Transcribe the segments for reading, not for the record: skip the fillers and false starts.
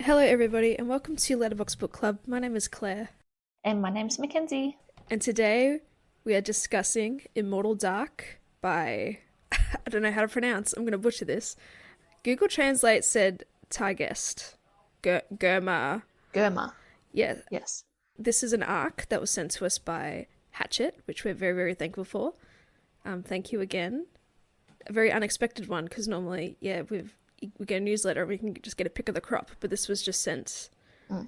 Hello, everybody, and welcome to Letterbox Book Club. My name is Claire, And my name's Mackenzie. and today we are discussing Immortal Dark by I don't know how to pronounce. I'm going to butcher this. Google Translate said Tigest. Girma. Girma. Yeah, Yes. this is an arc that was sent to us by Hatchet, which we're very, very thankful for. Thank you again. A very unexpected one because normally, we get a newsletter and we can just get a pick of the crop, but this was just sent,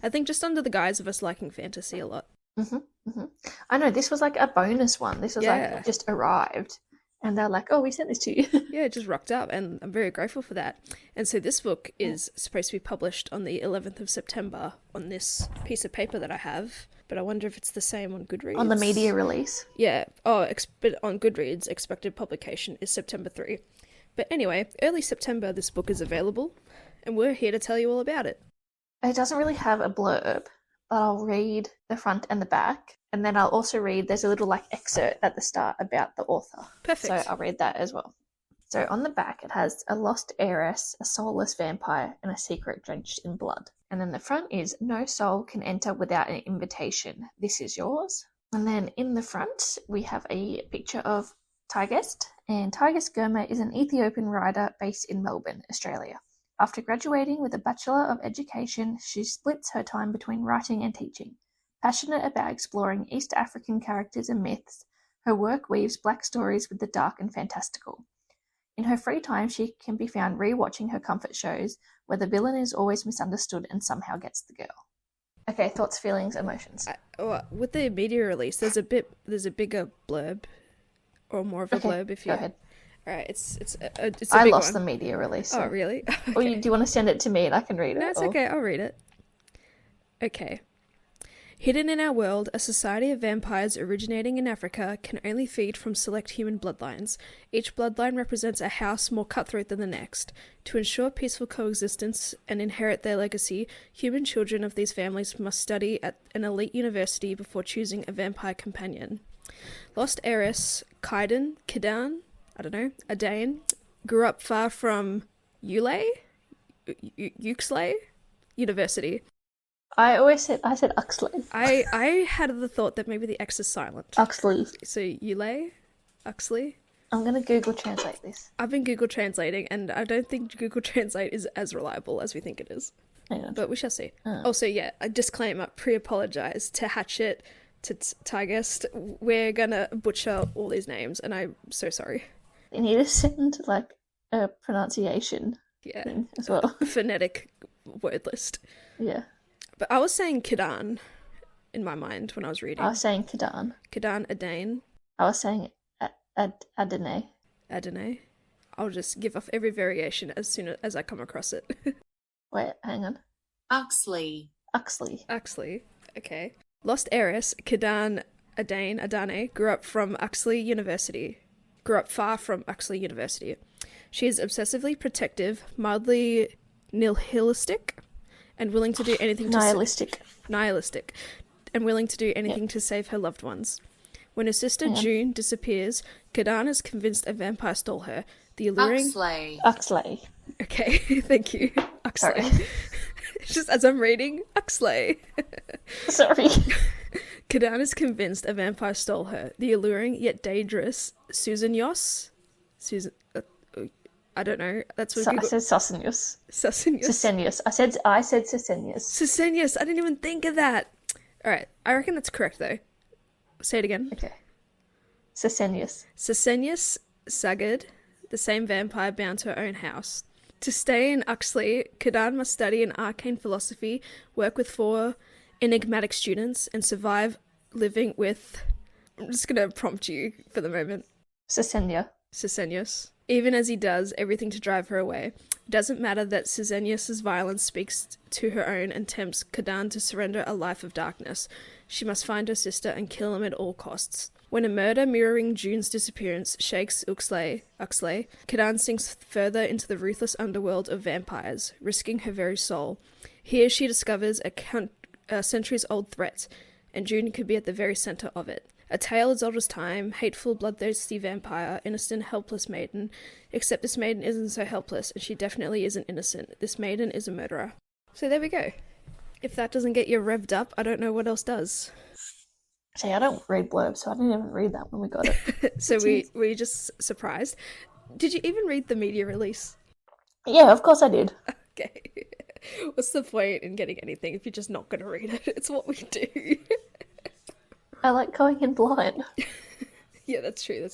I think, just under the guise of us liking fantasy a lot. I know, this was like a bonus one. This was like it just arrived. And they're like, oh, we sent this to you. Yeah, it just rocked up, and I'm very grateful for that. And so this book is supposed to be published on the 11th of September on this piece of paper that I have, but I wonder if it's the same on Goodreads. On the media release. Yeah. Oh, but on Goodreads, expected publication is September 3. But anyway, early September, this book is available, and we're here to tell you all about it. It doesn't really have a blurb, but I'll read the front and the back. And then I'll also read, there's a little like excerpt at the start about the author. Perfect. So I'll read that as well. So on the back, it has a lost heiress, a soulless vampire, and a secret drenched in blood. And then the front is, no soul can enter without an invitation. This is yours. And then in the front, we have a picture of Tigest. And Tigest Girma is an Ethiopian writer based in Melbourne, Australia. After graduating with a Bachelor of Education, she splits her time between writing and teaching. Passionate about exploring East African characters and myths, her work weaves black stories with the dark and fantastical. In her free time, she can be found re-watching her comfort shows, where the villain is always misunderstood and somehow gets the girl. Okay, thoughts, feelings, emotions. With the media release, there's a bigger blurb, or more of a blurb if you. Go ahead. All right, it's a big I lost one. the media release. So. Oh, really? Okay. Or do you want to send it to me and I can read it? No, it's okay. I'll read it. Okay. Hidden in our world, a society of vampires originating in Africa can only feed from select human bloodlines. Each bloodline represents a house more cutthroat than the next. To ensure peaceful coexistence and inherit their legacy, human children of these families must study at an elite university before choosing a vampire companion. Lost heiress Kidan Adane grew up far from Uxlay University. I said Uxlay. I had the thought that maybe the X is silent. Uxley. So Uxlay. I'm going to Google Translate this. I've been Google translating, and I don't think Google Translate is as reliable as we think it is. Hang on. But we shall see. Also, a disclaimer, pre-apologize to Hatchet, to Tigest. We're gonna butcher all these names, and I'm so sorry. You need to send like a pronunciation thing as well. Phonetic word list. Yeah. But I was saying Kidan in my mind when I was reading. I was saying Kidan. Kidan Adane. I was saying Adane. Adane. I'll just give off every variation as soon as I come across it. Wait, hang on. Uxlay. Okay. Lost heiress Kidan Adane grew up far from Uxlay University. She is obsessively protective, mildly nihilistic, and willing to do anything nihilistic, and willing to do anything to save her loved ones. When her sister June disappears, Kidan is convinced a vampire stole her. The alluring Uxlay. Okay, thank you. Uxlay. Sorry. Just as I'm reading, Uxlay. Sorry. Kidan is convinced a vampire stole her. The alluring yet dangerous Susenyos. I don't know. That's what I said Susenyos. Susenyos. I said Susenyos. Susenyos. I didn't even think of that. All right. I reckon that's correct though. Say it again. Okay. Susenyos Sagad, the same vampire bound to her own house. To stay in Uxlay, Kidan must study an arcane philosophy, work with 4 enigmatic students, and survive living with... I'm just going to prompt you for the moment. Susenyos. Even as he does everything to drive her away. It doesn't matter that Susenyos' violence speaks to her own and tempts Kidan to surrender a life of darkness. She must find her sister and kill him at all costs. When a murder mirroring June's disappearance shakes Uxlay, Kidan sinks further into the ruthless underworld of vampires, risking her very soul. Here she discovers a centuries-old threat, and June could be at the very center of it. A tale as old as time, hateful, bloodthirsty vampire, innocent, helpless maiden. Except this maiden isn't so helpless, and she definitely isn't innocent. This maiden is a murderer. So there we go. If that doesn't get you revved up, I don't know what else does. See, I don't read blurbs, so I didn't even read that when we got it. So we just surprised. Did you even read the media release? Yeah, of course I did. Okay. What's the point in getting anything if you're just not going to read it? It's what we do. I like going in blind. Yeah, that's true.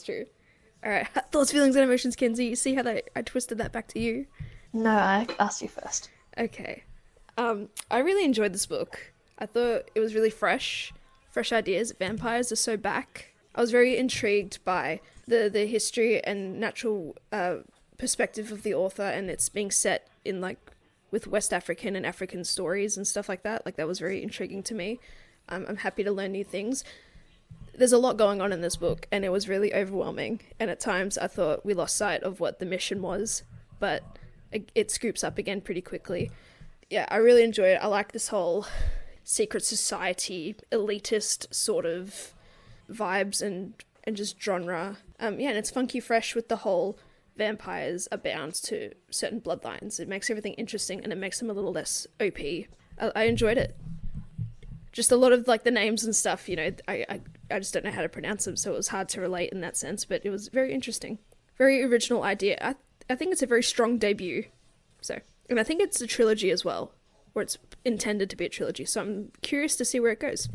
All right, thoughts, feelings, and emotions, Kenzie. You see how I twisted that back to you? No, I asked you first. Okay. I really enjoyed this book. I thought it was really fresh ideas. Vampires are so back. I was very intrigued by the history and natural perspective of the author, and it's being set in with West African and African stories and stuff like that. Like, that was very intriguing to me. I'm happy to learn new things. There's a lot going on in this book, and it was really overwhelming. And at times I thought we lost sight of what the mission was, but it scoops up again pretty quickly. Yeah, I really enjoy it. I like this whole secret society, elitist sort of vibes and just genre. And it's funky fresh with the whole vampires are bound to certain bloodlines. It makes everything interesting, and it makes them a little less OP. I enjoyed it. Just a lot of the names and stuff, I just don't know how to pronounce them, so it was hard to relate in that sense, but it was very interesting. Very original idea. I think it's a very strong debut. And I think it's a trilogy as well, or it's intended to be a trilogy, so I'm curious to see where it goes.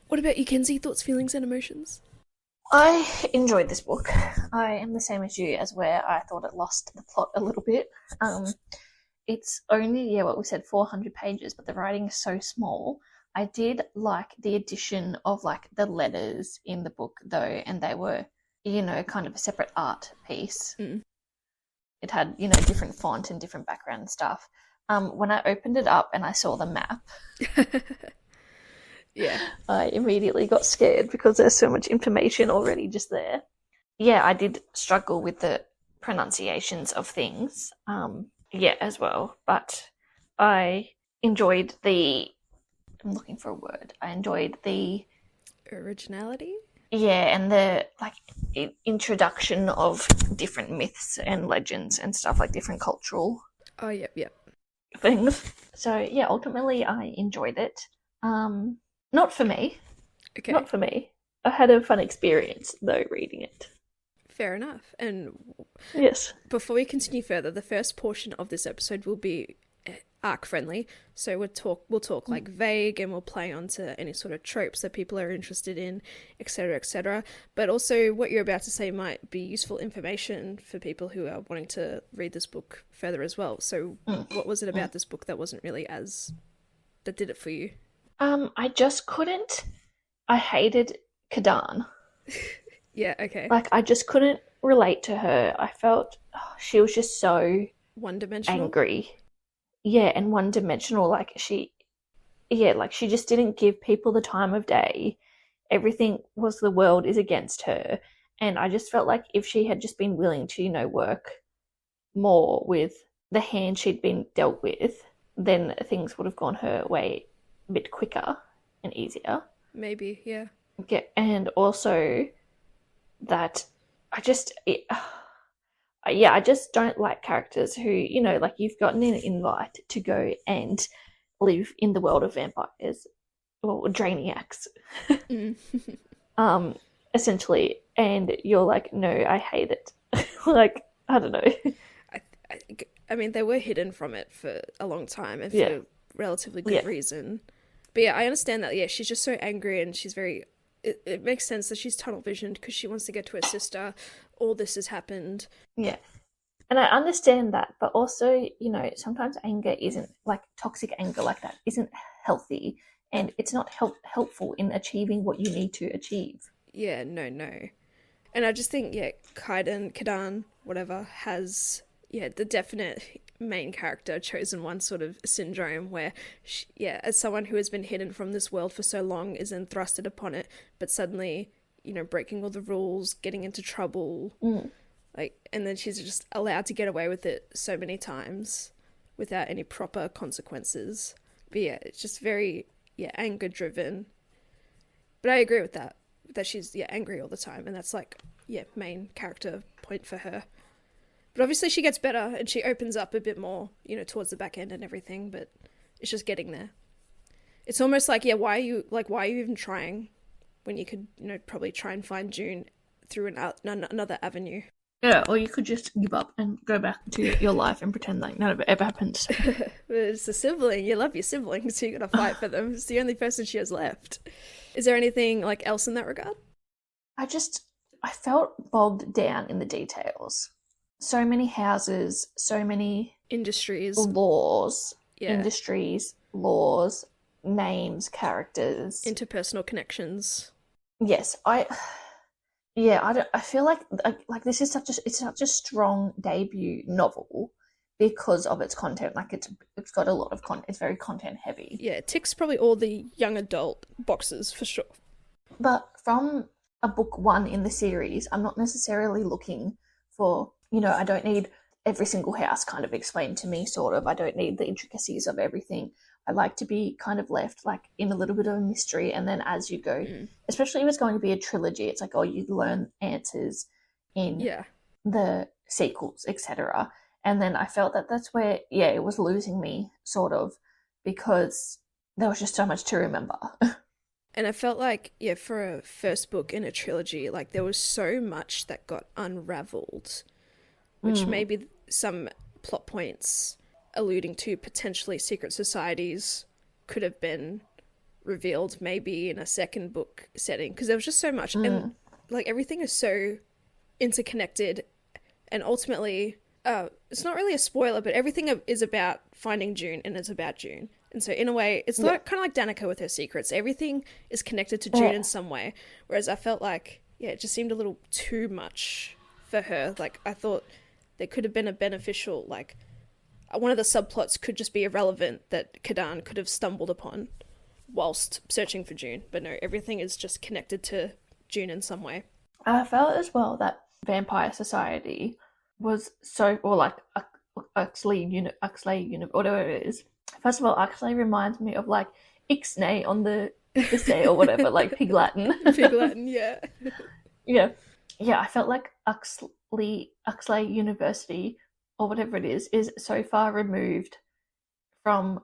What about you, Kenzie? Thoughts, feelings, and emotions? I enjoyed this book. I am the same as you, as where I thought it lost the plot a little bit. It's only, what we said, 400 pages, but the writing is so small. I did like the addition of the letters in the book though, and they were, kind of a separate art piece. It had, different font and different background and stuff. When I opened it up and I saw the map, yeah, I immediately got scared because there's so much information already just there. Yeah, I did struggle with the pronunciations of things, as well. But I enjoyed I'm looking for a word. I enjoyed the originality. Yeah, and the introduction of different myths and legends and stuff, different cultural. Oh, yep. Things. So yeah, ultimately I enjoyed it. Not for me. Okay. Not for me. I had a fun experience though reading it. Fair enough. And yes, before we continue further, the first portion of this episode will be arc friendly, so we'll talk vague, and we'll play onto any sort of tropes that people are interested in, etc., but also what you're about to say might be useful information for people who are wanting to read this book further as well. So what was it about this book that wasn't really that did it for you? I just couldn't. I hated Kidan. Yeah, okay. I just couldn't relate to her. I felt she was just so one-dimensional, angry. Yeah, and one-dimensional. She just didn't give people the time of day. Everything was the world is against her. And I just felt like if she had just been willing to, work more with the hand she'd been dealt with, then things would have gone her way a bit quicker and easier. Maybe, yeah. Yeah, and also that I just don't like characters who, you've gotten an invite to go and live in the world of vampires, or drainiacs, essentially, and you're like, no, I hate it. I don't know. I mean, they were hidden from it for a long time, and for relatively good reason. But yeah, I understand that. Yeah, she's just so angry, and she's very... It makes sense that she's tunnel visioned because she wants to get to her sister. All this has happened. Yeah. And I understand that, but also, sometimes anger isn't, toxic anger like that isn't healthy, and it's not helpful in achieving what you need to achieve. Yeah, no. And I just think, Kidan, whatever, has, the definite main character chosen one sort of syndrome where she, as someone who has been hidden from this world for so long is then thrusted upon it, but suddenly, breaking all the rules, getting into trouble, and then she's just allowed to get away with it so many times without any proper consequences. But it's just very, anger driven. But I agree with that she's, angry all the time, and that's main character point for her. But obviously she gets better and she opens up a bit more, towards the back end and everything. But It's just getting there. It's almost like, yeah, why are you even trying when you could, probably try and find June through another avenue. Yeah, or you could just give up and go back to your life and pretend like none of it ever happened. It's a sibling. You love your siblings, so you got to fight for them. It's the only person she has left. Is there anything like else in that regard? I felt bogged down in the details. So many houses, so many industries, laws, laws, names, characters, interpersonal connections. Yes, I feel like this is such a strong debut novel because of its content. Like it's got a lot of content. It's very content heavy. Yeah, it ticks probably all the young adult boxes for sure. But from a book one in the series, I'm not necessarily looking for, I don't need every single house kind of explained to me, sort of. I don't need the intricacies of everything. I like to be kind of left like in a little bit of a mystery, and then as you go, especially if it's going to be a trilogy, it's like, oh, you learn answers in the sequels, etc. And then I felt that that's where, it was losing me, sort of, because there was just so much to remember. And I felt like, for a first book in a trilogy, like there was so much that got unraveled, which maybe some plot points alluding to potentially secret societies could have been revealed maybe in a second book setting, because there was just so much and like everything is so interconnected, and ultimately it's not really a spoiler, but everything is about finding June, and it's about June. And so in a way it's like kind of like Danica with her secrets. Everything is connected to June in some way, whereas I felt like it just seemed a little too much for her. Like I thought there could have been a beneficial, like one of the subplots could just be irrelevant that Kidan could have stumbled upon whilst searching for June. But no, everything is just connected to June in some way. I felt as well that Vampire Society was so, or like Uxlay whatever it is. First of all, Uxlay reminds me of like Ixnay on the say or whatever, like Pig Latin. Pig Latin, yeah. Yeah. I felt like Uxlay University, or whatever it is so far removed from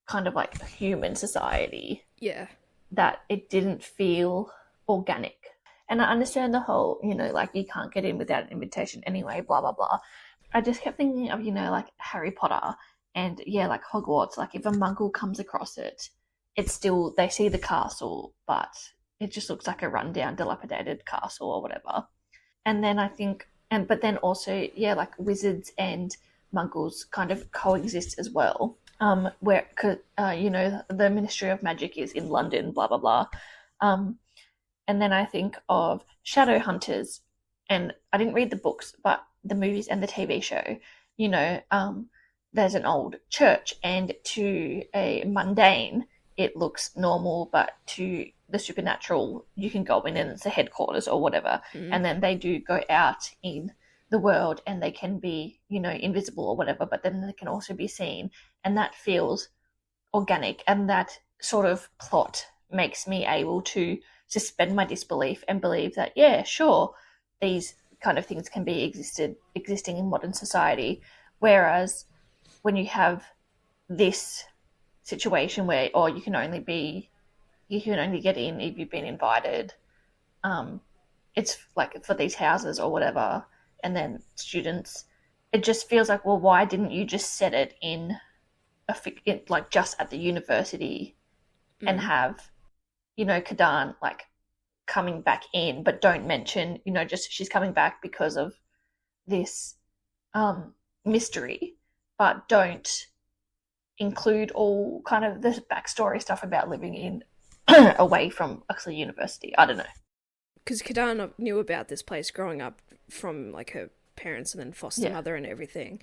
kind of like human society. Yeah. That it didn't feel organic. And I understand the whole, like you can't get in without an invitation anyway, blah, blah, blah. I just kept thinking of, like Harry Potter and, like Hogwarts. Like if a muggle comes across it, it's still, they see the castle, but it just looks like a rundown, dilapidated castle or whatever. And then I think, but then also, like wizards and muggles kind of coexist as well. Where, the Ministry of Magic is in London, blah, blah, blah. And then I think of Shadowhunters, and I didn't read the books, but the movies and the TV show, there's an old church, and to a mundane, it looks normal, but to the supernatural, you can go in and it's the headquarters or whatever. And then they do go out in the world and they can be, invisible or whatever, but then they can also be seen. And that feels organic, and that sort of plot makes me able to suspend my disbelief and believe that, sure, these kind of things can be existing in modern society. Whereas when you have this situation where, you can only get in if you've been invited, it's like for these houses or whatever, and then students, it just feels like, well, why didn't you just set it in like just at the university and have, Kidan like coming back in, but don't mention, just she's coming back because of this mystery, but don't include all kind of the backstory stuff about living in away from Uxlay University. I don't know. Because Kidan knew about this place growing up from like her parents and then foster mother and everything.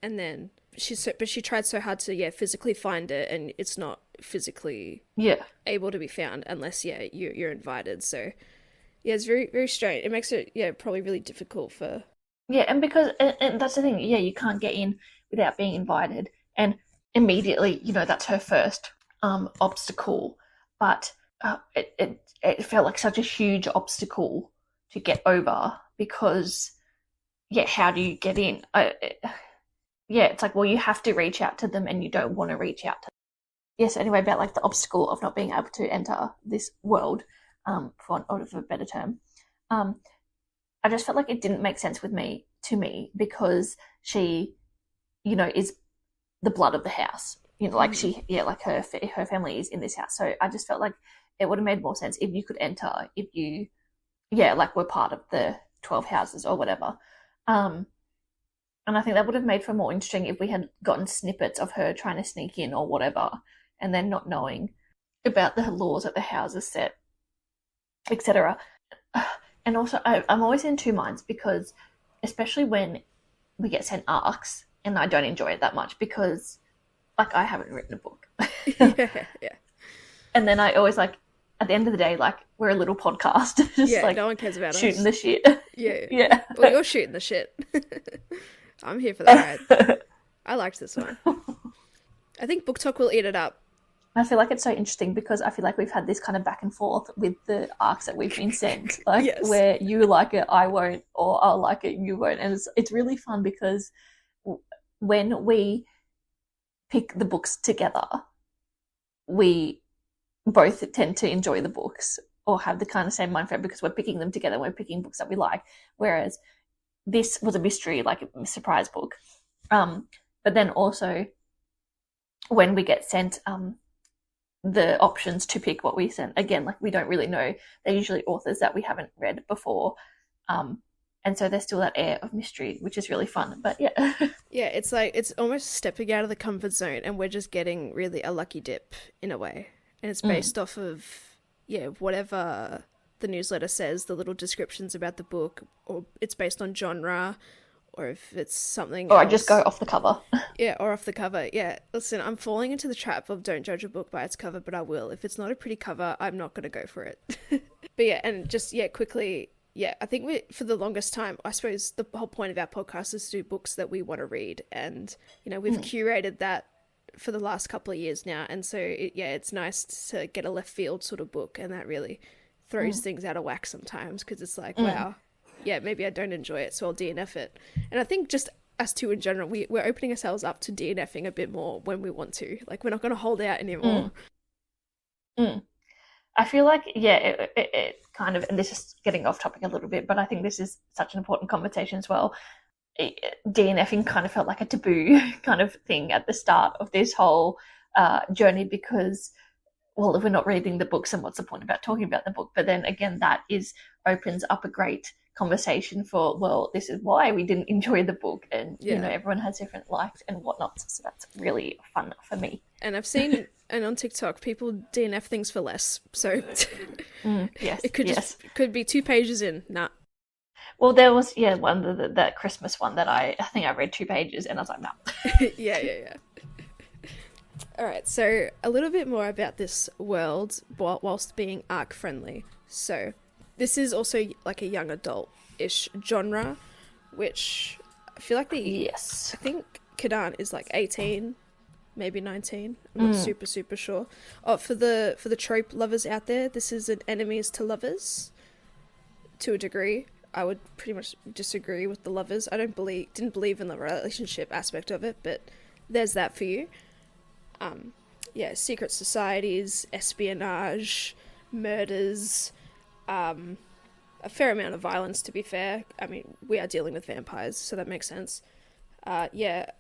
And then she tried so hard to physically find it, and it's not physically able to be found unless you're invited. So it's very, very strange. It makes it probably really difficult for and because and that's the thing, you can't get in without being invited, and immediately that's her first obstacle, but it felt like such a huge obstacle to get over, because how do you get in? It's like, well, you have to reach out to them, and you don't want to reach out to them. yes, anyway, about like the obstacle of not being able to enter this world, for want of a better term. Um, I just felt like it didn't make sense with me to me because she, is the blood of the house. Like like her family is in this house. So I just felt like it would have made more sense if you could enter, if you, like were part of the 12 houses or whatever. And I think that would have made for more interesting if we had gotten snippets of her trying to sneak in or whatever, and then not knowing about the laws that the house is set, etc. And also, I'm always in two minds because, especially when we get sent arcs, and I don't enjoy it that much because, like, I haven't written a book. yeah. And then I always like, at the end of the day, like, we're a little podcast, just like no one cares about shooting us. the shit. Yeah. Well, you're shooting the shit. I'm here for that ride. I liked this one. I think Book Talk will eat it up. I feel like it's so interesting because I feel like we've had this kind of back and forth with the arcs that we've been sent, like Yes. where you like it, I won't, or I'll like it, you won't, and it's really fun because when we pick the books together, we both tend to enjoy the books or have the kind of same mind frame because we're picking them together. We're picking books that we like, whereas this was a mystery, like a surprise book. But then also when we get sent the options to pick what we sent, again, like we don't really know. They're usually authors that we haven't read before. And so there's still that air of mystery, which is really fun. But yeah. Yeah, it's like it's almost stepping out of the comfort zone and we're just getting really a lucky dip in a way. And it's based off of, whatever the newsletter says, the little descriptions about the book, or it's based on genre, or if it's something Or else. I just go off the cover. Yeah, or off the cover. Yeah, listen, I'm falling into the trap of don't judge a book by its cover, but I will. If it's not a pretty cover, I'm not going to go for it. But yeah, and just, quickly, I think for the longest time, I suppose the whole point of our podcast is to do books that we want to read. And, we've curated that for the last couple of years now. And so, it's nice to get a left field sort of book. And that really throws things out of whack sometimes because it's like, wow, maybe I don't enjoy it, so I'll DNF it. And I think just us two in general, we're opening ourselves up to DNFing a bit more when we want to. Like, we're not going to hold out anymore. I feel like, it kind of, and this is getting off topic a little bit, but I think this is such an important conversation as well. DNFing kind of felt like a taboo kind of thing at the start of this whole journey because, well, if we're not reading the books, then what's the point about talking about the book? But then again, that opens up a great conversation for, well, this is why we didn't enjoy the book, and everyone has different likes and whatnot, so that's really fun for me. And I've seen and on TikTok people DNF things for less, so yes, it could be 2 pages in. Nah. Well, there was one that Christmas one that I think I read 2 pages and I was like, nah. yeah. All right, so a little bit more about this world whilst being ARC friendly. So this is also like a young adult-ish genre, which I feel like I think Kidan is like 18, maybe 19. I'm not super sure. Oh, for the trope lovers out there, this is an enemies to lovers to a degree. I would pretty much disagree with the lovers. I didn't believe in the relationship aspect of it, but there's that for you. Secret societies, espionage, murders, a fair amount of violence, to be fair. I mean, we are dealing with vampires, so that makes sense.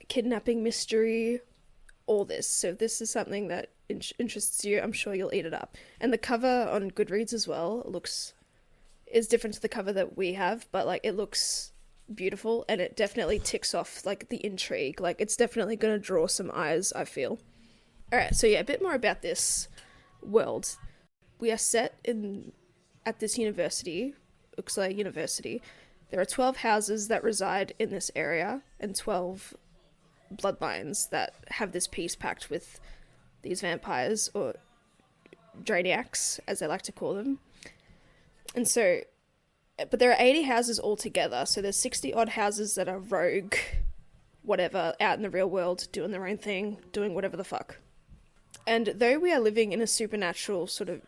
Kidnapping, mystery, all this. So if this is something that interests you, I'm sure you'll eat it up. And the cover on Goodreads as well is different to the cover that we have, but like it looks beautiful and it definitely ticks off like the intrigue. Like it's definitely going to draw some eyes, I feel. All right, so a bit more about this world. We are set at this university, Uxlay University. There are 12 houses that reside in this area and 12 bloodlines that have this peace pact with these vampires, or Draeniacs, as they like to call them. And so, but there are 80 houses altogether, so there's 60 odd houses that are rogue, whatever, out in the real world, doing their own thing, doing whatever the fuck. And though we are living in a supernatural sort of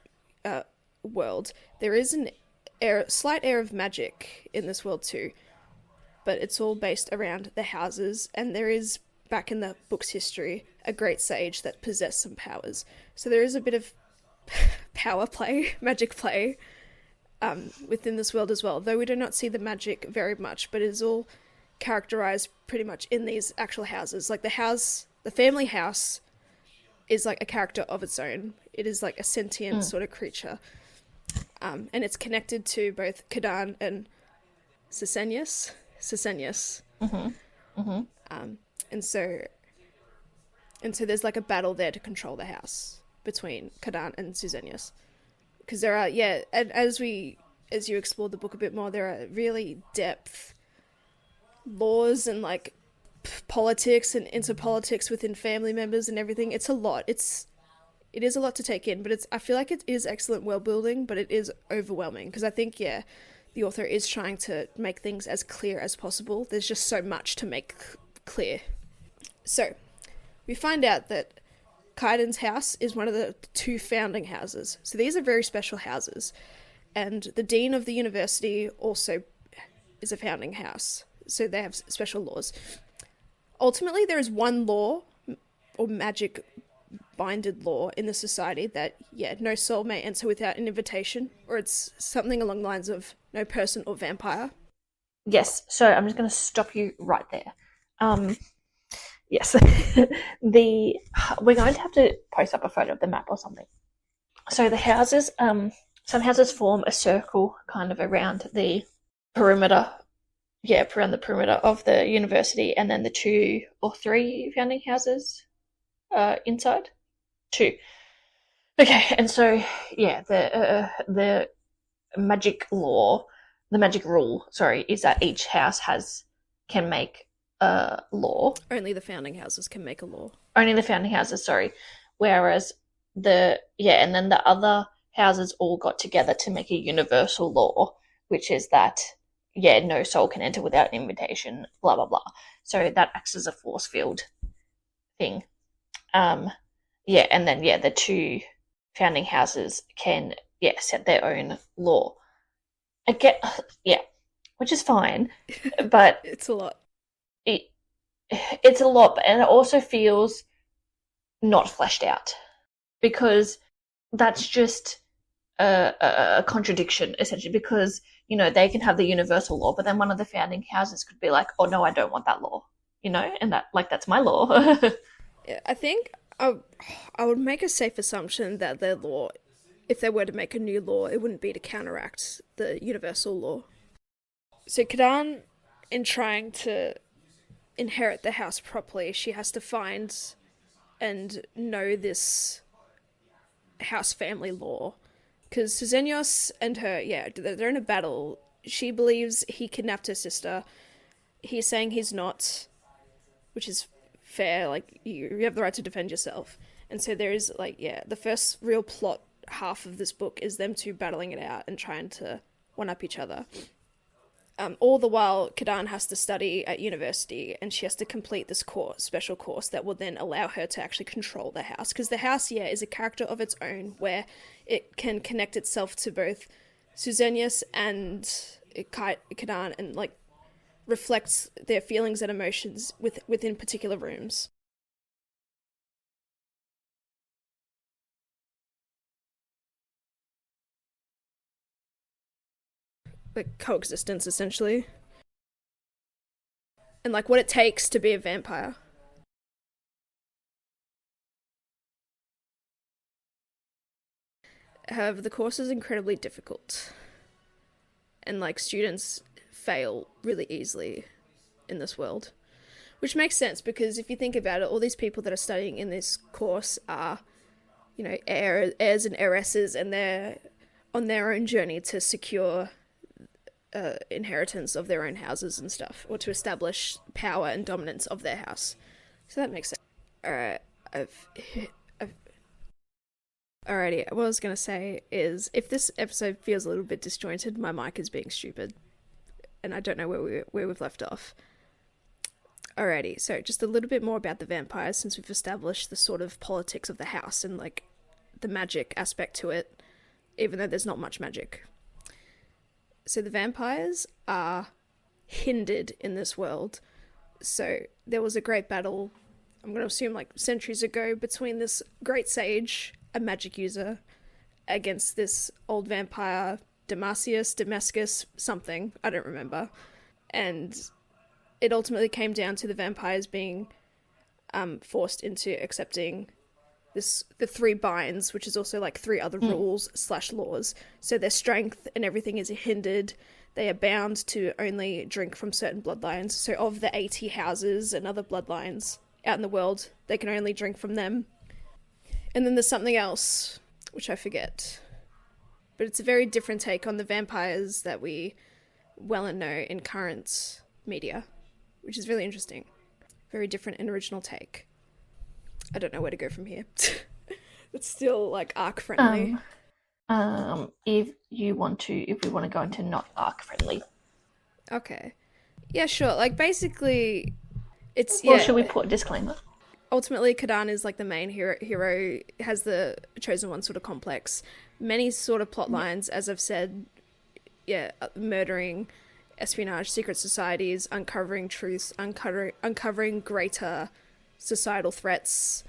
world, there is slight air of magic in this world too, but it's all based around the houses, and there is, back in the book's history, a great sage that possessed some powers. So there is a bit of power play, magic play, within this world as well, though we do not see the magic very much, but it is all characterized pretty much in these actual houses. Like the family house is like a character of its own. It is like a sentient sort of creature. And it's connected to both Kidan and Susenyos. And so there's like a battle there to control the house between Kidan and Susenyos. Because there are, and as you explore the book a bit more, there are really depth laws and like politics and interpolitics within family members and everything. It's a lot. It is a lot to take in, but I feel like it is excellent world building, but it is overwhelming because I think, the author is trying to make things as clear as possible. There's just so much to make clear. So, we find out that Kidan's house is one of the 2 founding houses. So these are very special houses. And the dean of the university also is a founding house. So they have special laws. Ultimately, there is one law, or magic binded law in the society that, no soul may enter without an invitation, or it's something along the lines of no person or vampire. Yes, so I'm just going to stop you right there. Yes, we're going to have to post up a photo of the map or something. So the houses, some houses form a circle kind of around the perimeter, around the perimeter of the university, and then the 2 or 3 founding houses inside. 2. Okay, and so the magic law, the magic rule, is that each house can make a law. Only the founding houses can make a law. Only the founding houses, whereas and then the other houses all got together to make a universal law, which is that no soul can enter without an invitation, blah blah blah. So that acts as a force field thing. And then the 2 founding houses can set their own law. Again, which is fine, but it's a lot. It's a lot, and it also feels not fleshed out because that's just a contradiction essentially. Because they can have the universal law, but then one of the founding houses could be like, "Oh no, I don't want that law," and that's my law. I think I would make a safe assumption that their law, if they were to make a new law, it wouldn't be to counteract the universal law. So Kidan, in trying to inherit the house properly, she has to find and know this house family law. Because Susenyos and her, they're in a battle. She believes he kidnapped her sister. He's saying he's not, which is fair. Like, you have the right to defend yourself. And so there is, the first real plot half of this book is them 2 battling it out and trying to one-up each other. All the while, Kidan has to study at university, and she has to complete this special course that will then allow her to actually control the house. Because the house, is a character of its own, where it can connect itself to both Susenyos and Kidan, and reflects their feelings and emotions within particular rooms. Like coexistence, essentially. And what it takes to be a vampire. However, the course is incredibly difficult. And students fail really easily in this world. Which makes sense, because if you think about it, all these people that are studying in this course are, heirs and heiresses, and they're on their own journey to secure inheritance of their own houses and stuff, or to establish power and dominance of their house. So that makes sense. Alright, Alrighty, what I was going to say is, if this episode feels a little bit disjointed, my mic is being stupid, and I don't know where we've left off. Alrighty, so just a little bit more about the vampires, since we've established the sort of politics of the house and the magic aspect to it, even though there's not much magic. So the vampires are hindered in this world. So there was a great battle I'm going to assume like centuries ago, between this great sage, a magic user, against this old vampire, Damascus, something, I don't remember. And it ultimately came down to the vampires being forced into accepting the three binds, which is also like three other rules / laws. So their strength and everything is hindered. They are bound to only drink from certain bloodlines. So of the 80 houses and other bloodlines out in the world, they can only drink from them. And then there's something else, which I forget. But it's a very different take on the vampires that we well and know in current media, which is really interesting. Very different and original take. I don't know where to go from here. It's still like arc friendly. If we want to go into not arc friendly. Okay. Yeah, sure. Like basically it's Or should we put a disclaimer? Ultimately Kidan is like the main hero has the chosen one sort of complex. Many sort of plot lines, as I've said, murdering, espionage, secret societies, uncovering truths, uncovering greater societal threats,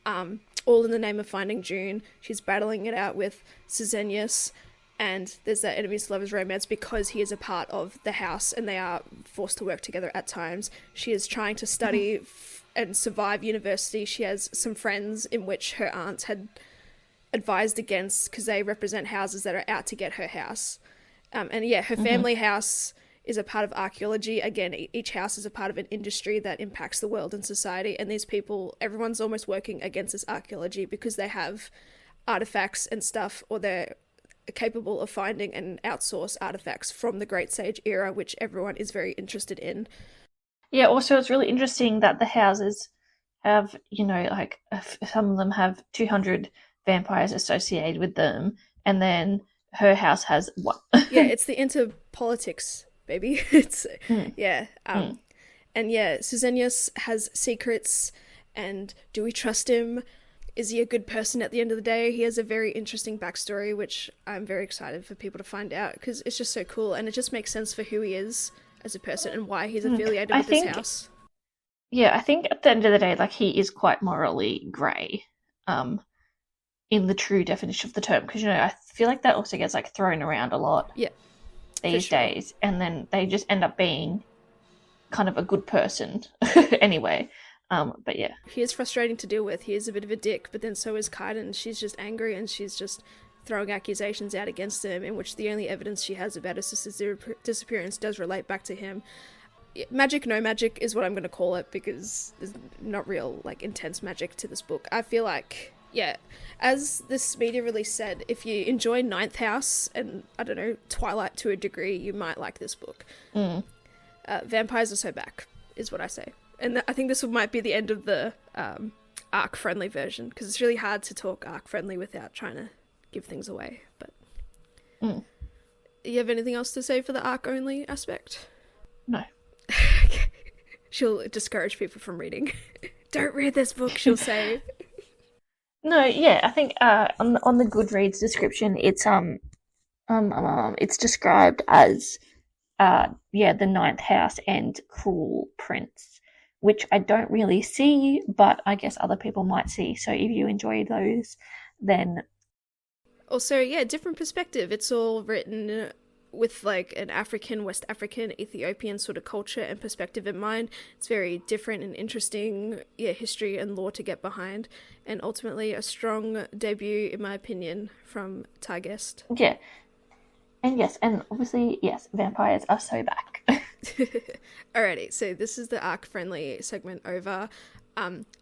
all in the name of finding June. She's battling it out with Susenyos, and there's that enemies to lovers romance because he is a part of the house and they are forced to work together at times. She is trying to study and survive university. She has some friends in which her aunts had advised against because they represent houses that are out to get her house. Her family house is a part of archaeology. Again, each house is a part of an industry that impacts the world and society. And these people, everyone's almost working against this archaeology because they have artifacts and stuff, or they're capable of finding and outsource artifacts from the Great Sage era, which everyone is very interested in. Yeah, also it's really interesting that the houses have, like some of them have 200 vampires associated with them, and then her house has what? Yeah, it's the interpolitics, baby. It's and Susenyos has secrets, and do we trust him? Is he a good person at the end of the day? He has a very interesting backstory, which I'm very excited for people to find out because it's just so cool, and it just makes sense for who he is as a person and why he's affiliated with this house. Yeah, I think at the end of the day, like, he is quite morally grey, in the true definition of the term, because I feel like that also gets like thrown around a lot these days, and then they just end up being kind of a good person anyway. But yeah, he is frustrating to deal with. He is a bit of a dick, but then so is Kidan. She's just angry and she's just throwing accusations out against him, in which the only evidence she has about his sister's disappearance does relate back to him. Magic, no magic is what I'm going to call it, because there's not real like intense magic to this book. I feel like, as this media release said, if you enjoy Ninth House and, I don't know, Twilight to a degree, you might like this book. Vampires are so back, is what I say. And I think this might be the end of the arc-friendly version, because it's really hard to talk arc-friendly without trying to give things away. But you have anything else to say for the arc-only aspect? No. Okay. She'll discourage people from reading. Don't read this book, she'll say. No, yeah, I think on the Goodreads description, it's described as the Ninth House and Cruel Prince, which I don't really see, but I guess other people might see. So if you enjoy those, then also, different perspective. It's all written with like an African, West African, Ethiopian sort of culture and perspective in mind. It's very different and interesting, history and lore to get behind, and ultimately a strong debut, in my opinion, from Tigest. Yeah. And yes, and obviously, yes, vampires are so back. Alrighty, so this is the arc-friendly segment over.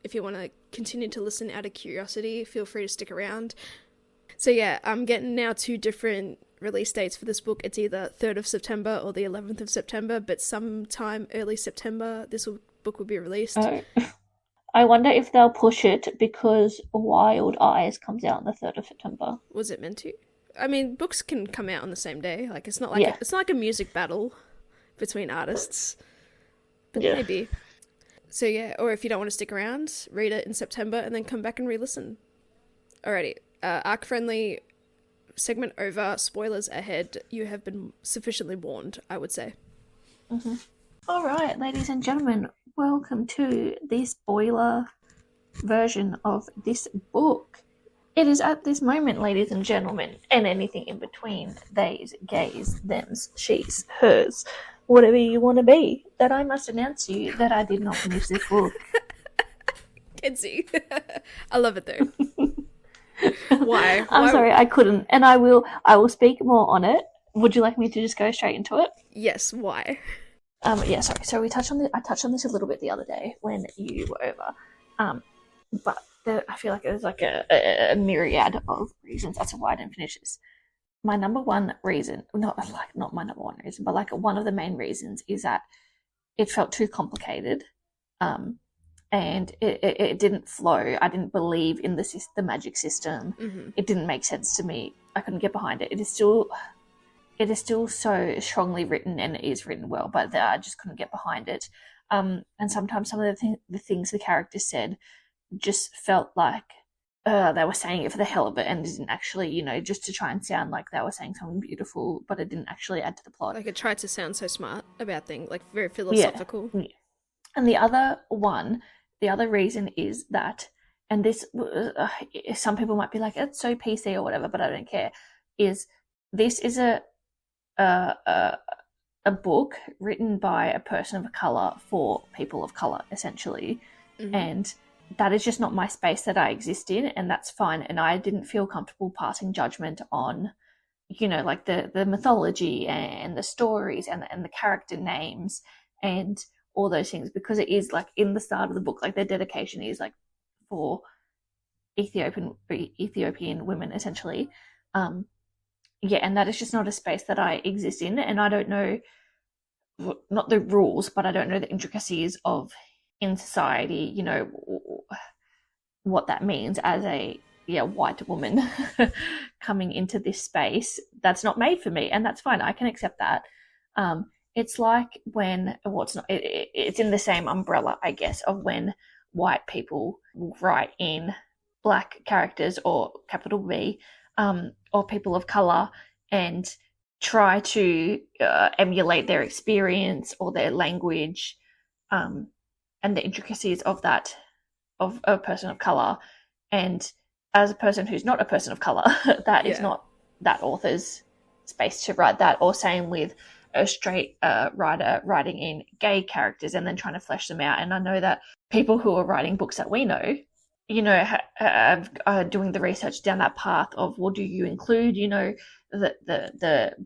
If you want to continue to listen out of curiosity, feel free to stick around. So I'm getting now 2 different release dates for this book. It's either 3rd of September or the 11th of September, but sometime early September this book will be released. Oh. I wonder if they'll push it because Wild Eyes comes out on the 3rd of September. Was it meant to? I mean, books can come out on the same day. Like, it's not like it's not like a music battle between artists. But maybe. So or if you don't want to stick around, read it in September and then come back and re-listen. Alrighty. Arc-friendly segment over. Spoilers ahead. You have been sufficiently warned, I would say. All right, ladies and gentlemen, welcome to the spoiler version of this book. It is at this moment, ladies and gentlemen, and anything in between, theys, gays, thems, she's, hers, whatever you want to be, that I must announce to you that I did not finish this book. Kenzie. I love it though. Why? I'm sorry, I couldn't, and I will speak more on it. Would you like me to just go straight into it? Yes, why? Yeah, sorry. So I touched on this a little bit the other day when you were over. But I feel like it was like a myriad of reasons as to why I didn't finish this. My number one reason, not my number one reason, but like one of the main reasons is that it felt too complicated. And it didn't flow. I didn't believe in the magic system. Mm-hmm. It didn't make sense to me. I couldn't get behind it. It is still so strongly written, and it is written well, but I just couldn't get behind it. And sometimes some of the things the characters said just felt like they were saying it for the hell of it, and didn't actually, just to try and sound like they were saying something beautiful, but it didn't actually add to the plot. Like it tried to sound so smart about things, like very philosophical. Yeah. And the other reason is that, and this, some people might be like, it's so PC or whatever, but I don't care, is this is a book written by a person of color for people of color, essentially. Mm-hmm. And that is just not my space that I exist in, and that's fine. And I didn't feel comfortable passing judgment on, like the mythology and the stories and the character names and all those things, because it is like in the start of the book, like their dedication is like for Ethiopian women, essentially. Yeah, and that is just not a space that I exist in, and I don't know, not the rules, but I don't know the intricacies of in society, what that means as a white woman coming into this space that's not made for me, and that's fine. I can accept that. It's like when it's in the same umbrella, I guess, of when white people write in black characters or capital B, or people of color, and try to emulate their experience or their language, and the intricacies of that, of a person of color. And as a person who's not a person of color, that is not that author's space to write that. Or same with a straight writer writing in gay characters and then trying to flesh them out. And I know that people who are writing books that we know, are doing the research down that path of, well, do you include, the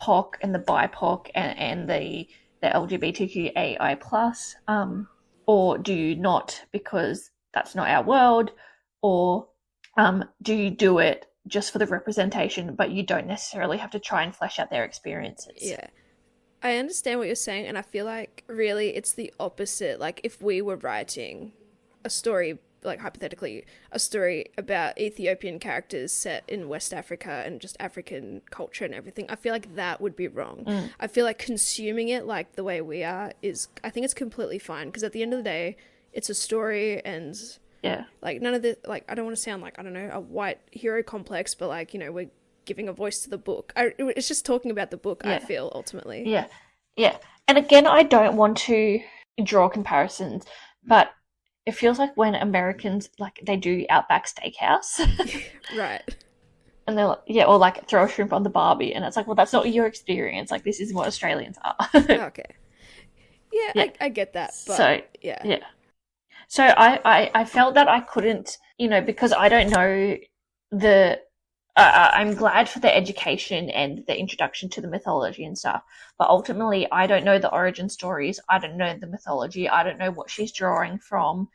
POC and the BIPOC and the LGBTQAI plus, or do you not, because that's not our world? Or do you do it just for the representation, but you don't necessarily have to try and flesh out their experiences? Yeah. I understand what you're saying, and I feel like really it's the opposite. Like if we were writing a story, like hypothetically, a story about Ethiopian characters set in West Africa and just African culture and everything, I feel like that would be wrong. I feel like consuming it like the way we are I think it's completely fine, because at the end of the day, it's a story, and like none of the, like, I don't want to sound like, I don't know, a white hero complex, but like, we're giving a voice to the book. It's just talking about the book, I feel, ultimately. Yeah. And again, I don't want to draw comparisons, but it feels like when Americans, like, they do Outback Steakhouse. Right. And they're like, or like throw a shrimp on the Barbie, and it's like, well, that's not your experience. Like, this is what Australians are. Okay. Yeah. I get that. But, so, yeah. So I felt that I couldn't, because I don't know I'm glad for the education and the introduction to the mythology and stuff, but ultimately I don't know the origin stories. I don't know the mythology. I don't know what she's drawing from.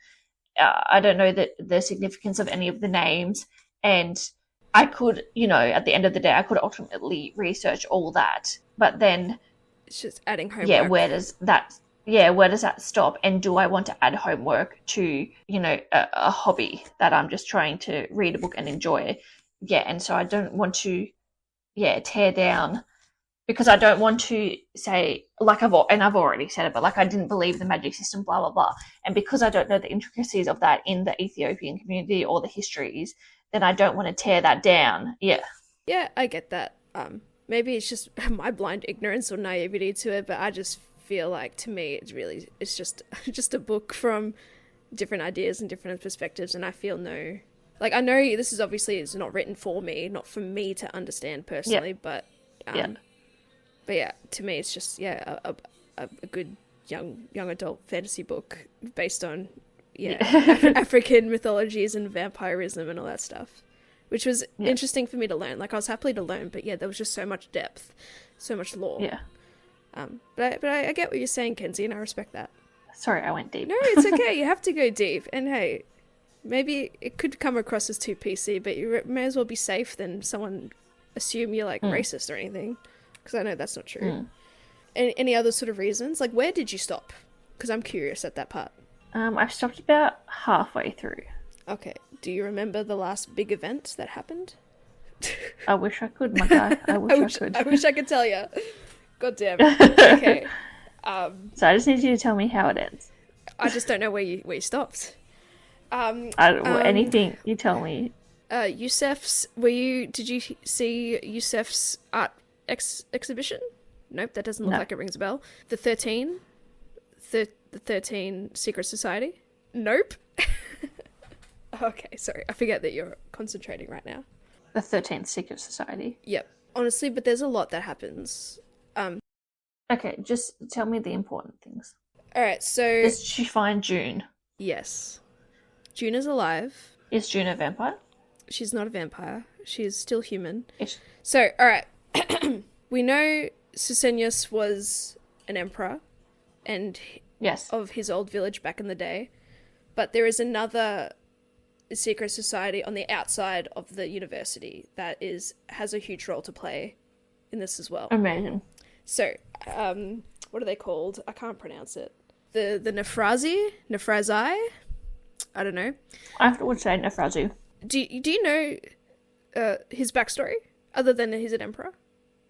I don't know the significance of any of the names. And I could, at the end of the day, I could ultimately research all that. But then it's just adding homework. Yeah, where does that stop? And do I want to add homework to, a hobby that I'm just trying to read a book and enjoy? Yeah, and so I don't want to, tear down, because I don't want to say, like I've already said it, but like I didn't believe the magic system, blah, blah, blah. And because I don't know the intricacies of that in the Ethiopian community or the histories, then I don't want to tear that down. Yeah. Yeah, I get that. Maybe it's just my blind ignorance or naivety to it, but I just feel like, to me, it's just a book from different ideas and different perspectives, and I feel no... Like, I know this is obviously is not written for me, not for me to understand personally, but yeah, to me it's just, a good young adult fantasy book based on, African mythologies and vampirism and all that stuff, which was interesting for me to learn. Like, I was happy to learn, but there was just so much depth, so much lore. Yeah. But I get what you're saying, Kenzie, and I respect that. Sorry, I went deep. No, it's okay. You have to go deep. And hey, maybe it could come across as too PC, but you may as well be safe than someone assume you're, like, racist or anything. Because I know that's not true. Any other sort of reasons? Like, where did you stop? Because I'm curious at that part. I stopped about halfway through. Okay. Do you remember the last big event that happened? I wish I could, my guy. I wish I could. I wish I could tell you. God damn it. Okay. So I just need you to tell me how it ends. I just don't know where you stopped. Anything you tell me. Yusef's, did you see Yusef's art exhibition? Nope, that doesn't look like it rings a bell. The 13 Secret Society? Nope. Okay, sorry. I forget that you're concentrating right now. The 13th Secret Society? Yep. Honestly, but there's a lot that happens. Okay, just tell me the important things. Alright, so... Did she find June? Yes. June is alive. Is June a vampire? She's not a vampire. She is still human. Is... So, alright. We know Susenyos was an emperor and of his old village back in the day, but there is another secret society on the outside of the university that has a huge role to play in this as well. Amazing. So, what are they called? I can't pronounce it. The Nephrazi? I don't know. I would say Nephrazi. Do you know his backstory other than he's an emperor?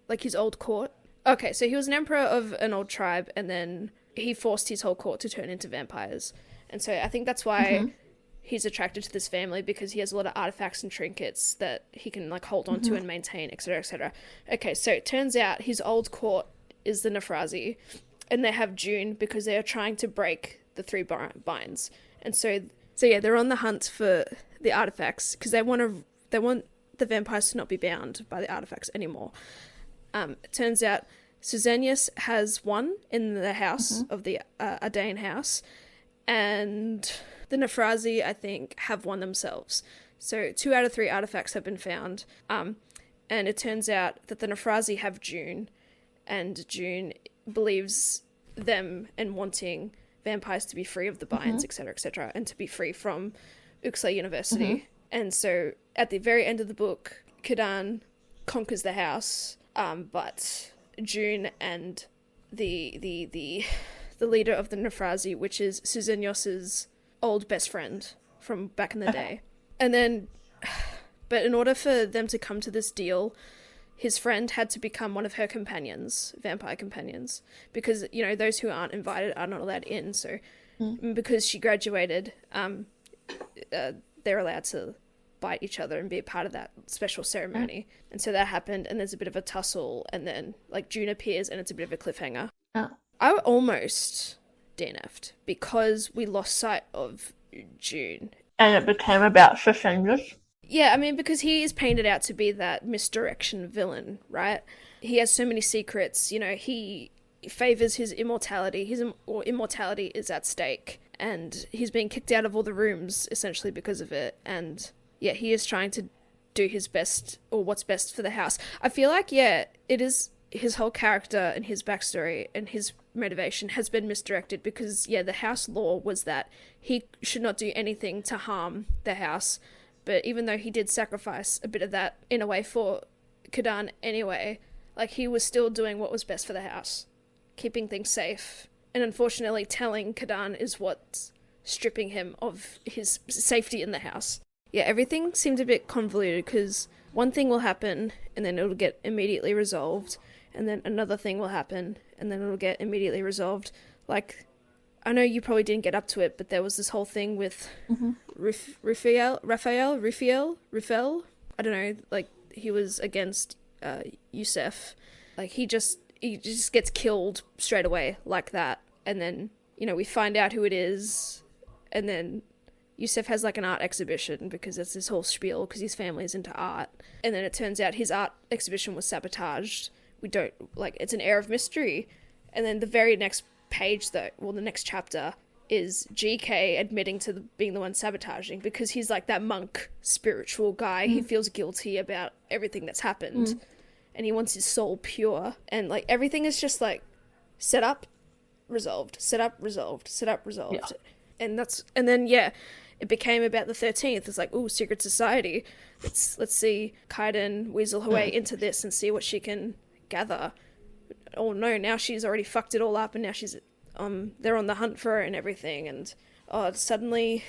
Like his old court? Okay, so he was an emperor of an old tribe, and then he forced his whole court to turn into vampires. And so I think that's why he's attracted to this family, because he has a lot of artifacts and trinkets that he can, like, hold on to and maintain, etc., etc. Okay, so it turns out his old court is the Nephrazi, and they have June because they are trying to break the three binds. And so they're on the hunt for the artifacts because they want the vampires to not be bound by the artifacts anymore. It turns out Susenyos has one in the house of the Adane house, and the Nephrazi, I think, have one themselves. So 2 out of 3 artifacts have been found, and it turns out that the Nephrazi have June, and June believes them and wanting vampires to be free of the binds, etc., and to be free from Uxlay University. And so at the very end of the book, Kidan conquers the house, but June and the leader of the Nephrazi, which is Susenyos's old best friend from back in the day. And then, but in order for them to come to this deal, his friend had to become one of her companions, vampire companions, because, you know, those who aren't invited are not allowed in. So because she graduated, they're allowed to bite each other and be a part of that special ceremony. And so that happened, and there's a bit of a tussle, and then, like, June appears, and it's a bit of a cliffhanger. I almost DNF'd because we lost sight of June. And it became about Susenyos? Yeah, I mean, because he is painted out to be that misdirection villain, right? He has so many secrets, you know, he favours his immortality. His immortality is at stake, and he's being kicked out of all the rooms, essentially, because of it. And, yeah, he is trying to do his best, or what's best for the house. I feel like, yeah, it is his whole character and his backstory and his motivation has been misdirected because, yeah, the house law was that he should not do anything to harm the house. But even though he did sacrifice a bit of that in a way for Kidan anyway, like, he was still doing what was best for the house, keeping things safe. And unfortunately, telling Kidan is what's stripping him of his safety in the house. Yeah, everything seemed a bit convoluted because one thing will happen and then it'll get immediately resolved, and then another thing will happen and then it'll get immediately resolved. Like, I know you probably didn't get up to it, but there was this whole thing with Raphael. I don't know, like, he was against Yusef. Like, he just gets killed straight away like that. And then, you know, we find out who it is, and then Yusef has like an art exhibition because it's this whole spiel because his family is into art, and then it turns out his art exhibition was sabotaged. We don't, like, it's an air of mystery. And then the very next page, though, well, the next chapter is GK admitting to being the one sabotaging, because he's like that monk spiritual guy. He feels guilty about everything that's happened, and he wants his soul pure, and like everything is just like set up, resolved, set up, resolved, set up, resolved. And then it became about the 13th. It's like, ooh, secret society. Let's see Kidan weasel her way into this and see what she can gather. Oh no, now she's already fucked it all up, and now she's they're on the hunt for her and everything, and suddenly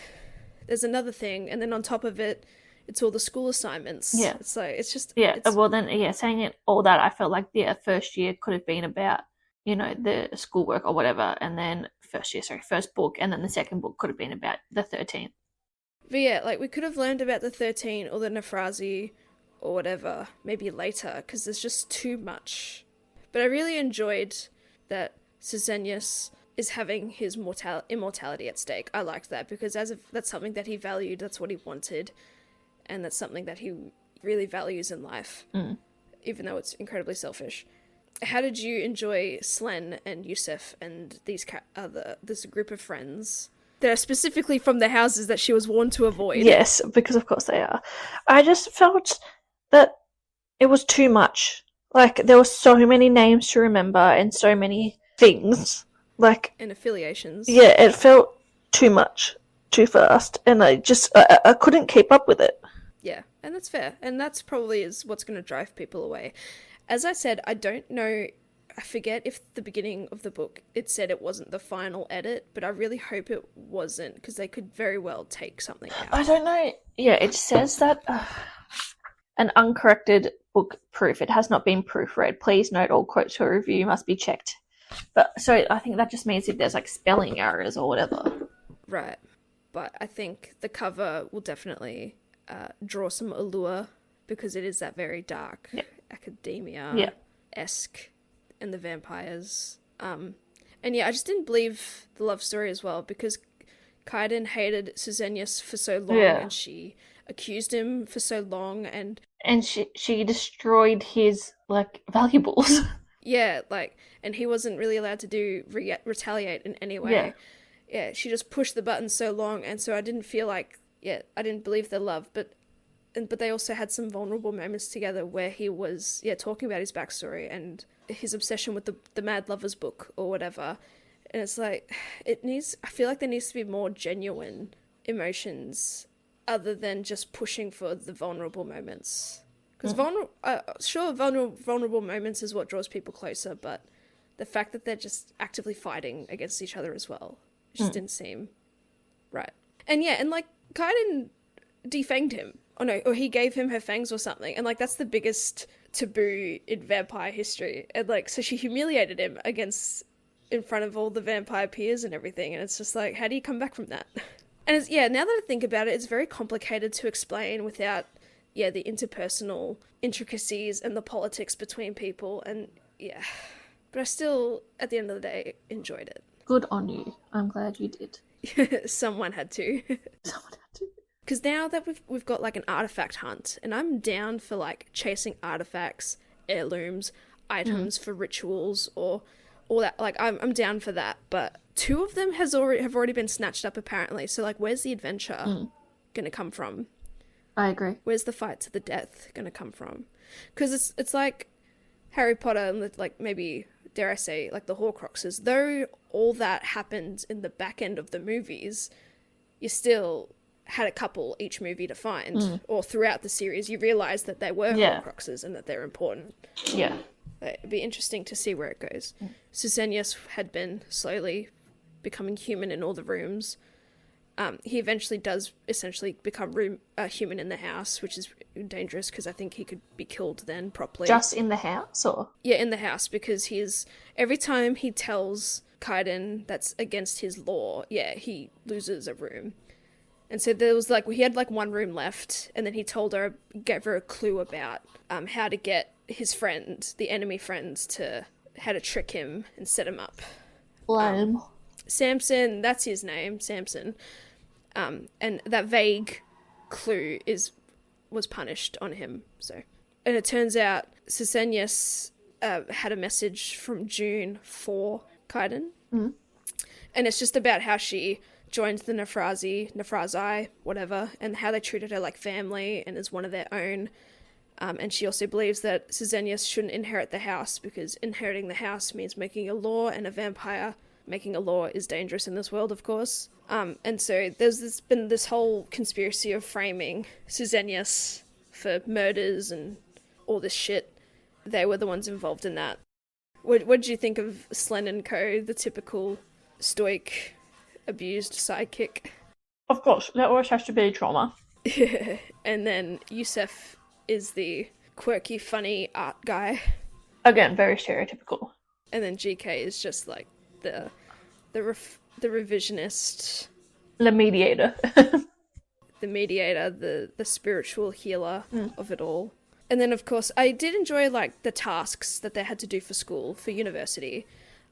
there's another thing, and then on top of it, it's all the school assignments. Yeah, it's like saying it all that, I felt like the first year could have been about, you know, the schoolwork or whatever, and then first book, and then the second book could have been about the 13th. But yeah, like we could have learned about the 13 or the Nephrazi or whatever maybe later, because there's just too much. But I really enjoyed that Susenyos is having his immortality at stake. I liked that, because that's something that he valued, that's what he wanted, and that's something that he really values in life, even though it's incredibly selfish. How did you enjoy Slen and Yusef and this group of friends that are specifically from the houses that she was warned to avoid? Yes, because of course they are. I just felt that it was too much. Like, there were so many names to remember and so many things. Like, and affiliations. Yeah, it felt too much, too fast, and I couldn't keep up with it. Yeah, and that's fair. And that's probably is what's going to drive people away. As I said, I don't know, I forget if the beginning of the book it said it wasn't the final edit, but I really hope it wasn't, because they could very well take something out. I don't know. Yeah, it says that an uncorrected book proof. It has not been proofread. Please note all quotes for review must be checked. But so I think that just means if there's like spelling errors or whatever. Right. But I think the cover will definitely draw some allure, because it is that very dark academia-esque, and the vampires. And yeah, I just didn't believe the love story as well, because Kidan hated Susenyos for so long, and she accused him for so long, and she destroyed his like valuables. Yeah, like, and he wasn't really allowed to retaliate in any way. Yeah, she just pushed the button so long, and so I didn't feel like, I didn't believe their love, but they also had some vulnerable moments together where he was, talking about his backstory and his obsession with the Mad Lovers book or whatever. And it's like, I feel like there needs to be more genuine emotions other than just pushing for the vulnerable moments. Because vulnerable moments is what draws people closer, but the fact that they're just actively fighting against each other as well just didn't seem right. And and like, Kidan defanged him. Or he gave him her fangs or something. And like, that's the biggest taboo in vampire history. And like, so she humiliated him in front of all the vampire peers and everything. And it's just like, how do you come back from that? And now that I think about it, it's very complicated to explain without the interpersonal intricacies and the politics between people, and but I still, at the end of the day, enjoyed it. Good on you. I'm glad you did. Someone had to. Because now that we've got like an artifact hunt, and I'm down for like chasing artifacts, heirlooms, items for rituals, or all that. Like, I'm down for that, but 2 of them have already been snatched up apparently. So like, where's the adventure gonna come from? I agree. Where's the fight to the death going to come from? Because it's like Harry Potter and like, maybe, dare I say, like the Horcruxes. Though all that happened in the back end of the movies, you still had a couple each movie to find. Or throughout the series, you realise that they were Horcruxes and that they're important. Yeah. It'd be interesting to see where it goes. Susenyos had been slowly becoming human in all the rooms. He eventually does essentially become human in the house, which is dangerous because I think he could be killed then properly. Just in the house, or? Yeah, in the house, because every time he tells Kidan that's against his law, he loses a room. And so there was he had one room left, and then he gave her a clue about how to get his friend, the enemy friends, how to trick him and set him up. Lame. Samson, that's his name, Samson. And that vague clue was punished on him. So, and it turns out Susenyos had a message from June for Kidan, and it's just about how she joined the Nephrazi, whatever, and how they treated her like family and as one of their own. And she also believes that Susenyos shouldn't inherit the house because inheriting the house means making a law, and a vampire making a law is dangerous in this world, of course. And so there's been this whole conspiracy of framing Susenyos for murders and all this shit. They were the ones involved in that. What did you think of Slen and Co., the typical stoic, abused sidekick? Of course, there always has to be trauma. And then Yusef is the quirky, funny art guy. Again, very stereotypical. And then GK is just like the revisionist. The mediator. The mediator, the spiritual healer of it all. And then, of course, I did enjoy, like, the tasks that they had to do for school, for university.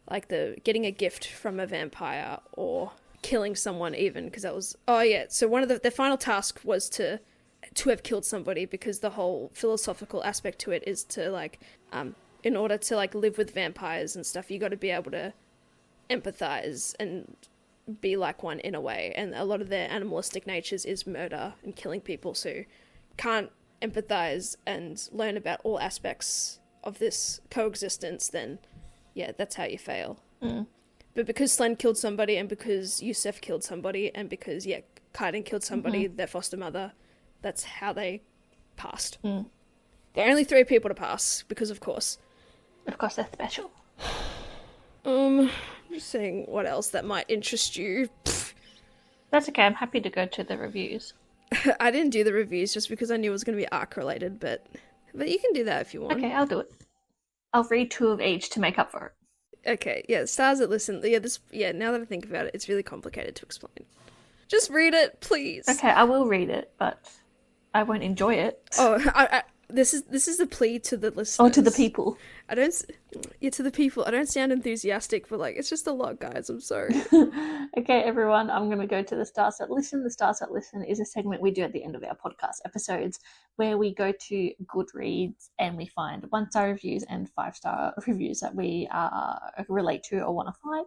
Like the getting a gift from a vampire or killing someone even, because that was... Oh, yeah, so one of the final task was to have killed somebody, because the whole philosophical aspect to it is to, like, in order to, like, live with vampires and stuff, you got to be able to empathize and be like one in a way. And a lot of their animalistic natures is murder and killing people, so can't empathize and learn about all aspects of this coexistence, then yeah, that's how you fail. But because Slen killed somebody, and because Yusef killed somebody, and because Kidan killed somebody, their foster mother, that's how they passed. There are only 3 people to pass, because of course they're special. I'm just saying what else that might interest you. That's okay, I'm happy to go to the reviews. I didn't do the reviews just because I knew it was going to be arc related, but you can do that if you want. Okay, I'll do it. I'll read 2 of each to make up for it. Okay, yeah, stars that listen. Now that I think about it, it's really complicated to explain. Just read it, please. Okay, I will read it, but I won't enjoy it. Oh, this is a plea to the listeners. Oh, to the people. To the people. I don't sound enthusiastic, but like, it's just a lot, guys. I'm sorry. Okay, everyone, I'm going to go to the Stars That Listen. The Stars That Listen is a segment we do at the end of our podcast episodes where we go to Goodreads and we find 1-star reviews and 5-star reviews that we relate to or want to find.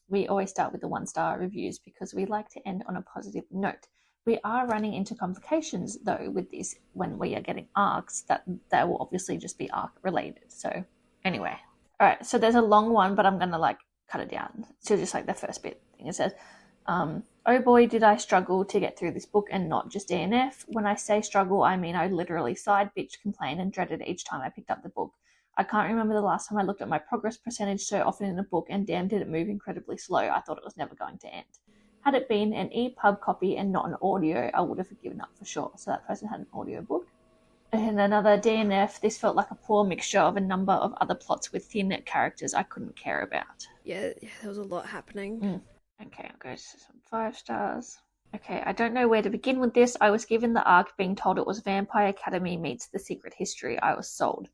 We always start with the 1-star reviews because we like to end on a positive note. We are running into complications, though, with this when we are getting arcs that will obviously just be arc related. So anyway, all right, so there's a long one, but I'm going to like cut it down. So just like the first bit thing, it says, oh boy, did I struggle to get through this book and not just DNF. When I say struggle, I mean I literally side bitched, complained, and dreaded each time I picked up the book. I can't remember the last time I looked at my progress percentage so often in a book, and damn did it move incredibly slow. I thought it was never going to end. Had it been an EPUB copy and not an audio, I would have given up for sure. So that person had an audio book. And another DNF, this felt like a poor mixture of a number of other plots with thin characters I couldn't care about. Yeah, there was a lot happening. Okay, I'll go to some 5 stars. Okay, I don't know where to begin with this. I was given the arc being told it was Vampire Academy meets The Secret History. I was sold.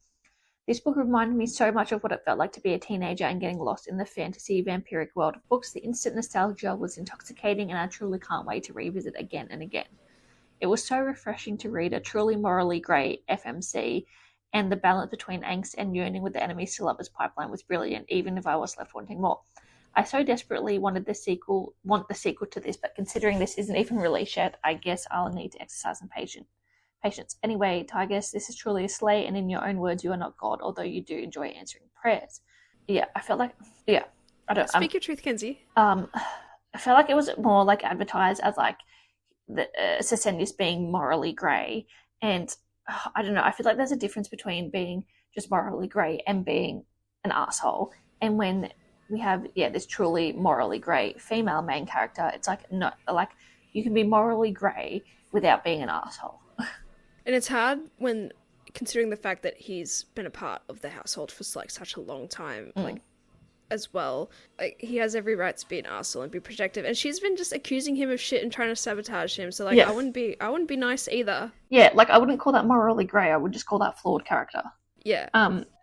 This book reminded me so much of what it felt like to be a teenager and getting lost in the fantasy vampiric world of books. The instant nostalgia was intoxicating, and I truly can't wait to revisit again and again. It was so refreshing to read a truly morally grey FMC, and the balance between angst and yearning with the enemy still up as pipeline was brilliant, even if I was left wanting more. I so desperately want the sequel to this, but considering this isn't even released yet, I guess I'll need to exercise some patience. Anyway, Tigest, this is truly a slay, and in your own words, you are not God, although you do enjoy answering prayers. Yeah, I felt like, I don't. Speak your truth, Kenzie. I felt like it was more like advertised as like the Susenyos being morally grey, and I don't know. I feel like there's a difference between being just morally grey and being an asshole. And when we have this truly morally grey female main character, it's like no, like you can be morally grey without being an asshole. And it's hard when considering the fact that he's been a part of the household for like such a long time, like as well. Like he has every right to be an arsehole and be protective, and she's been just accusing him of shit and trying to sabotage him. So like, yes. I wouldn't be nice either. Yeah, like I wouldn't call that morally grey. I would just call that flawed character. Yeah.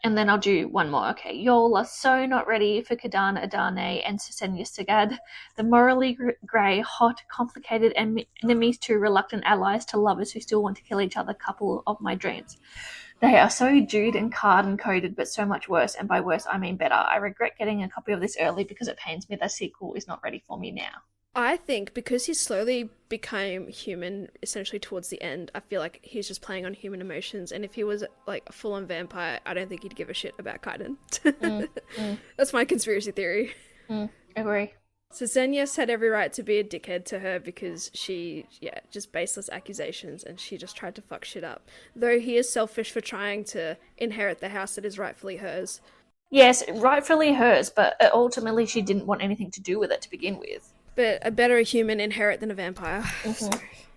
And then I'll do one more. Okay, y'all are so not ready for Kidan Adane and Susenyos Sagad, the morally grey, hot, complicated enemies to reluctant allies to lovers who still want to kill each other couple of my dreams. They are so dude and card and coded, but so much worse, and by worse I mean better. I regret getting a copy of this early because it pains me the sequel is not ready for me now. I think because he slowly became human essentially towards the end, I feel like he's just playing on human emotions. And if he was like a full-on vampire, I don't think he'd give a shit about Kidan. That's my conspiracy theory. Agree. Susenyos had every right to be a dickhead to her because just baseless accusations, and she just tried to fuck shit up. Though he is selfish for trying to inherit the house that is rightfully hers. Yes, rightfully hers, but ultimately she didn't want anything to do with it to begin with. But a better human inherit than a vampire.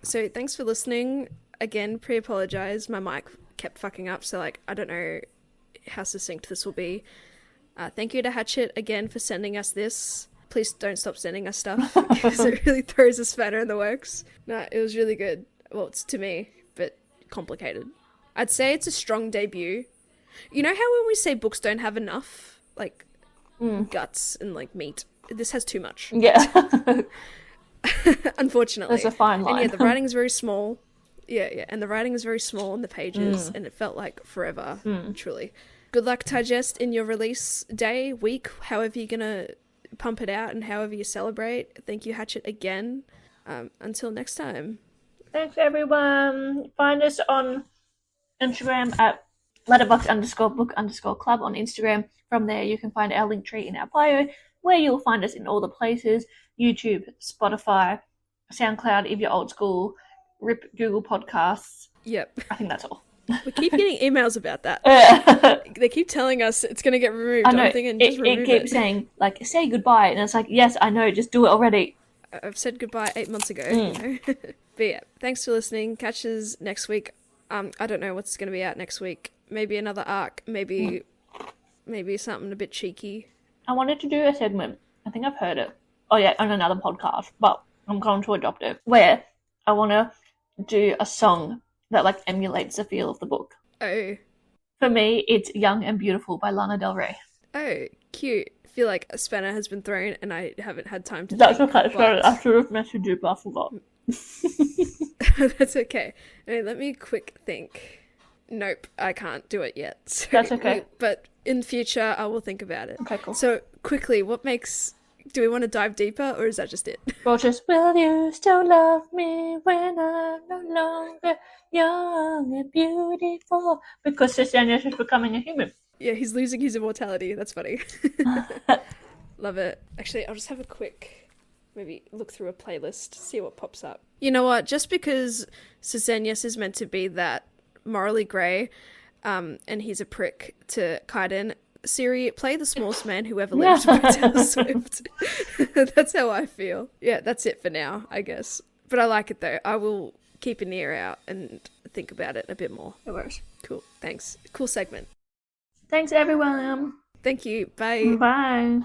So thanks for listening. Again, pre-apologise. My mic kept fucking up, so I don't know how succinct this will be. Thank you to Hatchet again for sending us this. Please don't stop sending us stuff because it really throws a spanner in the works. No, it was really good. Well, it's to me, but complicated. I'd say it's a strong debut. You know how when we say books don't have enough, guts and meat? This has too much. Yeah. Unfortunately. There's a fine line. And the writing is very small. Yeah. And the writing is very small in the pages, and it felt like forever, truly. Good luck, Tigest, in your release day, week, however you're going to pump it out and however you celebrate. Thank you, Hatchet, again. Until next time. Thanks, everyone. Find us on Instagram at letterboxbookclub on Instagram. From there, you can find our link tree in our bio, where you'll find us in all the places: YouTube, Spotify, SoundCloud if you're old school, RIP Google Podcasts. Yep. I think that's all. We keep getting emails about that. They keep telling us it's going to get removed. I know. I'm thinking, just remove it keeps saying, say goodbye. And it's like, yes, I know, just do it already. I've said goodbye 8 months ago. You know? But yeah, thanks for listening. Catch us next week. I don't know what's going to be out next week. Maybe another arc. Maybe something a bit cheeky. I wanted to do a segment. I think I've heard it. Oh yeah, on another podcast, but I'm going to adopt it. Where I want to do a song that emulates the feel of the book. Oh. For me, it's Young and Beautiful by Lana Del Rey. Oh, cute. I feel like a spanner has been thrown and I haven't had time to That's think. okay. Sorry, I should have messaged you, but I forgot. That's okay. Let me quick think. Nope, I can't do it yet. So, that's okay. But in future, I will think about it. Okay, cool. So, quickly, do we want to dive deeper, or is that just it? Well, will you still love me when I'm no longer young and beautiful? Because Susenyos is becoming a human. Yeah, he's losing his immortality. That's funny. Love it. Actually, I'll just have a quick, maybe look through a playlist, see what pops up. You know what? Just because Susenyos is meant to be that morally grey, and he's a prick to Kidan, Siri, play The Smallest Man Who Ever Lived by Taylor Swift. That's how I feel. Yeah, that's it for now, I guess. But I like it though. I will keep an ear out and think about it a bit more. No worries. Cool. Thanks. Cool segment. Thanks, everyone. Thank you. Bye. Bye.